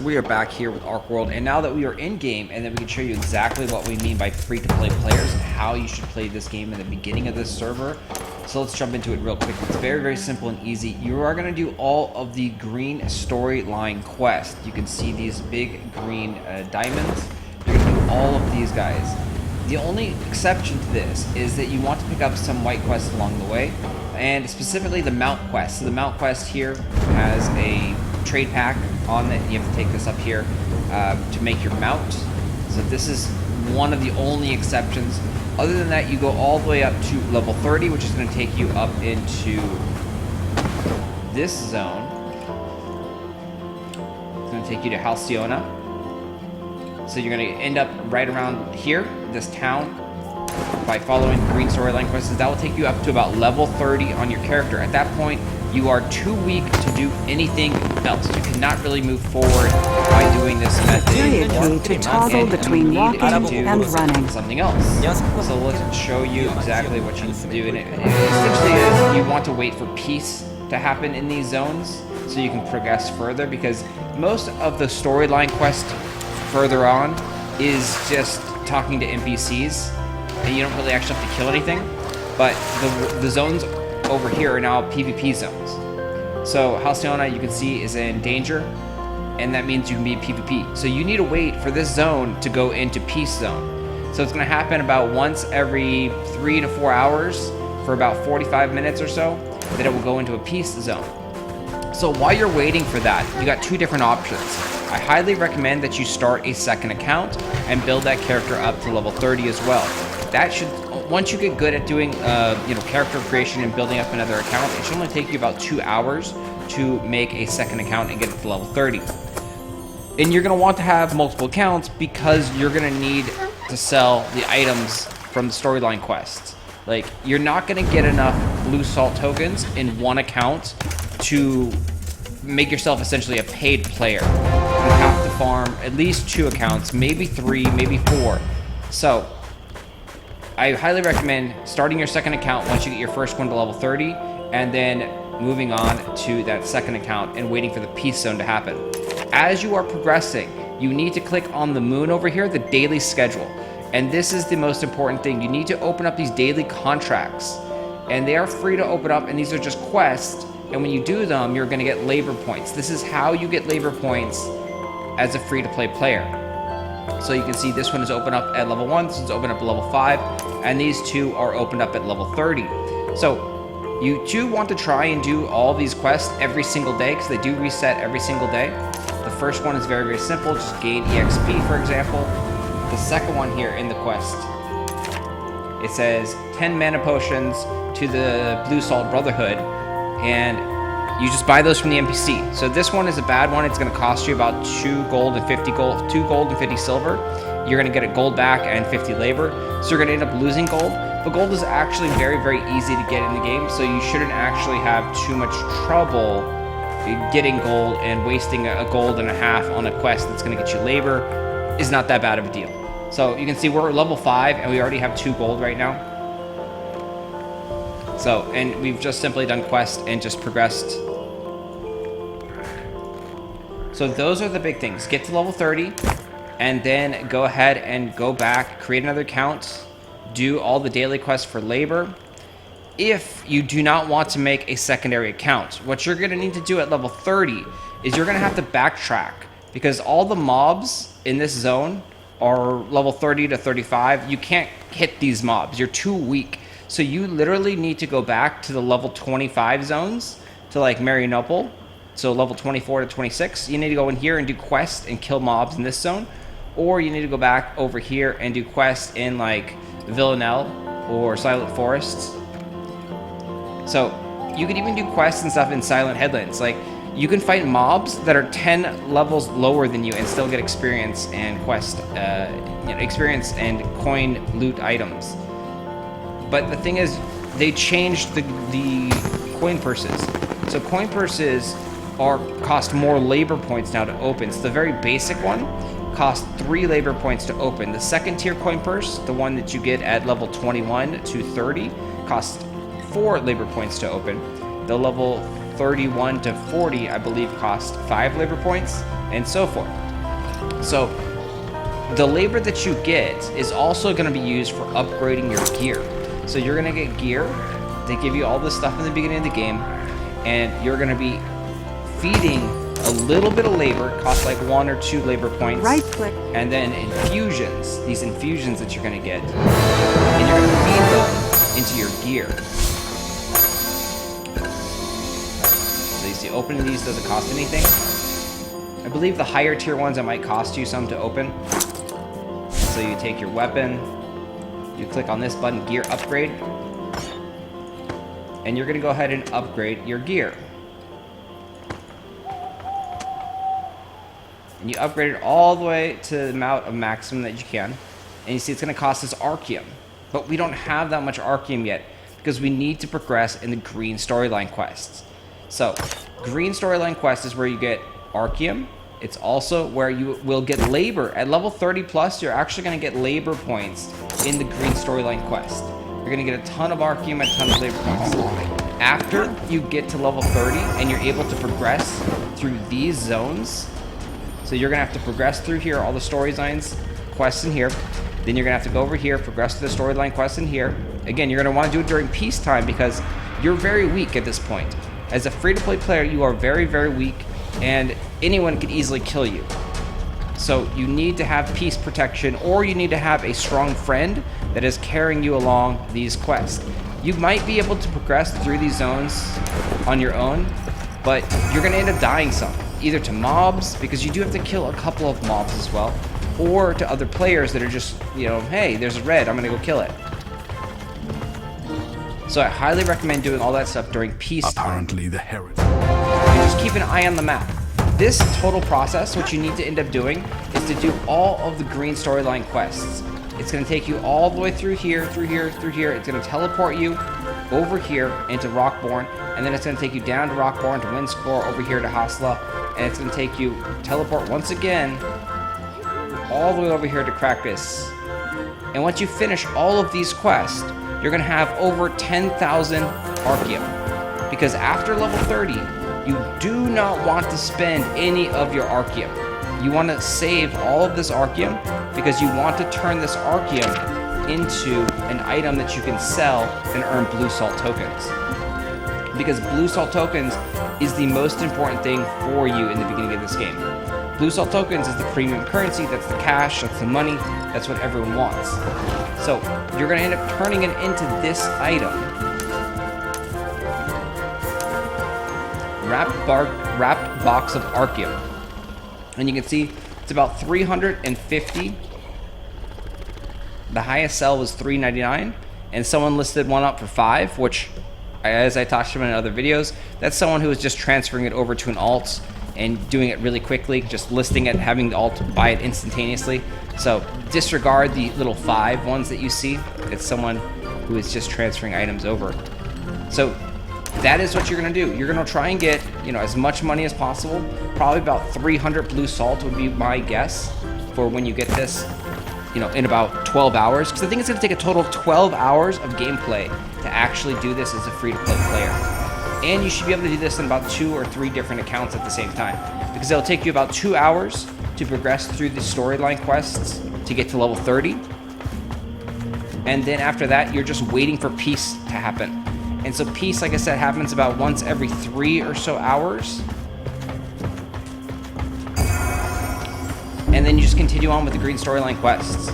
We are back here with Archeworld, and now that we are in game, and then we can show you exactly what we mean by free-to-play players and how you should play this game in the beginning of this server. So let's jump into it real quick. It's very, very simple and easy. You are going to do all of the green storyline quests. You can see these big green diamonds. You're going to do all of these guys. The only exception to this is that you want to pick up some white quests along the way, and specifically the mount quest. So the mount quest here has a trade pack on it. You have to take this up here to make your mount. So this is one of the only exceptions. Other than that, you go all the way up to level 30, which is going to take you up into this zone. It's going to take you to Halcyona. So you're going to end up right around here, this town, by following green storyline quests. That will take you up to about level 30 on your character. At that point, you are too weak to do anything else. You cannot really move forward by doing this method anymore. To toggle between walking and running. Something else. So let's show you exactly what you need to do. And it essentially is you want to wait for peace to happen in these zones so you can progress further, because most of the storyline quest further on is just talking to NPCs, and you don't really actually have to kill anything. But the zones over here are now PvP zones. So Halcyona, you can see, is in danger, and that means you can be in PvP. So you need to wait for this zone to go into peace zone. So it's going to happen about once every 3 to 4 hours for about 45 minutes or so, that it will go into a peace zone. So while you're waiting for that, you got two different options. I highly recommend that you start a second account and build that character up to level 30 as well. That should, once you get good at doing character creation and building up another account, it should only take you about 2 hours to make a second account and get it to level 30. And you're going to want to have multiple accounts because you're going to need to sell the items from the storyline quests. Like, you're not going to get enough blue salt tokens in one account to make yourself essentially a paid player. You have to farm at least 2 accounts, maybe 3, maybe 4. So I highly recommend starting your second account once you get your first one to level 30, and then moving on to that second account and waiting for the peace zone to happen. As you are progressing, you need to click on the moon over here, the daily schedule. And this is the most important thing. You need to open up these daily contracts, and they are free to open up, and these are just quests. And when you do them, you're going to get labor points. This is how you get labor points as a free-to-play player. So you can see this one is open up at level 1, this one's open up at level 5, and these two are opened up at level 30. So you do want to try and do all these quests every single day, because they do reset every single day. The first one is very, very simple, just gain EXP, for example. The second one here in the quest, it says 10 mana potions to the Blue Salt Brotherhood, and you just buy those from the NPC. So this one is a bad one. It's going to cost you about 2 gold and 50 silver. You're going to get a gold back and 50 labor. So you're going to end up losing gold. But gold is actually very, very easy to get in the game, so you shouldn't actually have too much trouble getting gold, and wasting a gold and a half on a quest that's going to get you labor is not that bad of a deal. So you can see we're at level 5 and we already have 2 gold right now. So, and we've just simply done quest and just progressed. So those are the big things. Get to level 30, and then go ahead and go back, create another account, do all the daily quests for labor. If you do not want to make a secondary account, what you're going to need to do at level 30 is you're going to have to backtrack, because all the mobs in this zone are level 30 to 35. You can't hit these mobs. You're too weak. So you literally need to go back to the level 25 zones, to like Marianople. So level 24 to 26. You need to go in here and do quests and kill mobs in this zone. Or you need to go back over here and do quests in like Villanelle or Silent Forests. So you could even do quests and stuff in Silent Headlands. Like, you can fight mobs that are 10 levels lower than you and still get experience and experience and coin loot items. But the thing is, they changed the coin purses. So coin purses cost more labor points now to open. So the very basic one costs 3 labor points to open. The second tier coin purse, the one that you get at level 21 to 30, costs 4 labor points to open. The level 31 to 40, I believe, cost 5 labor points, and so forth. So the labor that you get is also going to be used for upgrading your gear. So you're going to get gear. They give you all this stuff in the beginning of the game, and you're going to be feeding a little bit of labor. It costs like 1 or 2 labor points. Right click. And then infusions, these infusions that you're going to get, and you're going to feed them into your gear. So you see, opening these doesn't cost anything. I believe the higher tier ones, it might cost you some to open. So you take your weapon, you click on this button, gear upgrade, and you're going to go ahead and upgrade your gear. And you upgrade it all the way to the amount of maximum that you can. And you see it's going to cost us Archeum. But we don't have that much Archeum yet because we need to progress in the green storyline quests. So, green storyline quest is where you get Archeum. It's also where you will get labor. At level 30 plus, you're actually going to get labor points in the green storyline quest. You're going to get a ton of Archeum and a ton of labor points. After you get to level 30 and you're able to progress through these zones, so you're going to have to progress through here, all the storylines, quests in here. Then you're going to have to go over here, progress to the storyline quests in here. Again, you're going to want to do it during peacetime because you're very weak at this point. As a free-to-play player, you are very, very weak, and anyone can easily kill you. So you need to have peace protection, or you need to have a strong friend that is carrying you along these quests. You might be able to progress through these zones on your own, but you're going to end up dying some. Either to mobs, because you do have to kill a couple of mobs as well, or to other players that are just, you know, hey, there's a red, I'm gonna go kill it. So I highly recommend doing all that stuff during peace time. Apparently the heretic. Just keep an eye on the map. This total process, what you need to end up doing is to do all of the green storyline quests. It's gonna take you all the way through here, through here, through here. It's gonna teleport you over here into Rockborn, and then it's going to take you down to Rockborn to Windscore, over here to Hasla, and it's going to take you, teleport once again, all the way over here to Krakus. And once you finish all of these quests, you're going to have over 10,000 Archeum. Because after level 30, you do not want to spend any of your Archeum. You want to save all of this Archeum because you want to turn this Archeum into an item that you can sell and earn blue salt tokens. Because blue salt tokens is the most important thing for you in the beginning of this game. Blue salt tokens is the premium currency, that's the cash, that's the money, that's what everyone wants. So you're going to end up turning it into this item. Wrapped box of Archeum. And you can see it's about 350. The highest sell was $3.99, and someone listed one up for $5, which, as I talked about in other videos, that's someone who is just transferring it over to an alt and doing it really quickly, just listing it, having the alt buy it instantaneously. So disregard the little 5 ones that you see. It's someone who is just transferring items over. So that is what you're gonna do. You're gonna try and get, you know, as much money as possible. Probably about 300 blue salt would be my guess for when you get this, you know, in about 12 hours. Because I think it's going to take a total of 12 hours of gameplay to actually do this as a free-to-play player. And you should be able to do this in about 2 or 3 different accounts at the same time. Because it'll take you about 2 hours to progress through the storyline quests to get to level 30. And then after that, you're just waiting for peace to happen. And so peace, like I said, happens about once every 3 or so hours. And then you just continue on with the green storyline quests.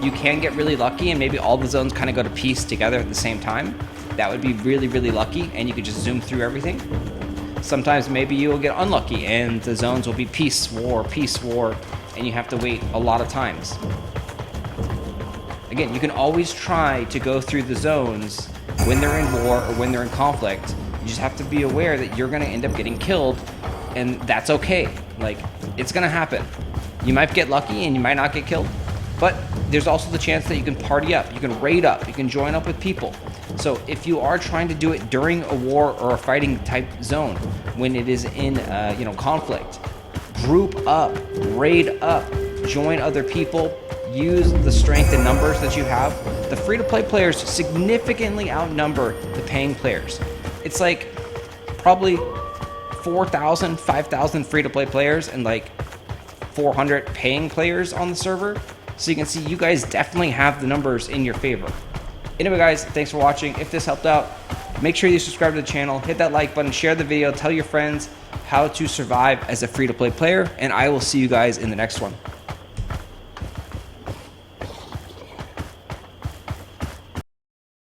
You can get really lucky and maybe all the zones kind of go to peace together at the same time. That would be really, really lucky, and you could just zoom through everything. Sometimes maybe you will get unlucky and the zones will be peace, war, and you have to wait a lot of times. Again, you can always try to go through the zones when they're in war or when they're in conflict. You just have to be aware that you're going to end up getting killed, and that's okay. Like, it's going to happen. You might get lucky and you might not get killed, but there's also the chance that you can party up, you can raid up, you can join up with people. So if you are trying to do it during a war or a fighting type zone, when it is in conflict, group up, raid up, join other people, use the strength and numbers that you have. The free-to-play players significantly outnumber the paying players. It's like probably 4,000, 5,000 free-to-play players and like 400 paying players on the server. So you can see you guys definitely have the numbers in your favor. Anyway guys, thanks for watching. If this helped out, make sure you subscribe to the channel, hit that like button, share the video, tell your friends how to survive as a free-to-play player, and I will see you guys in the next one.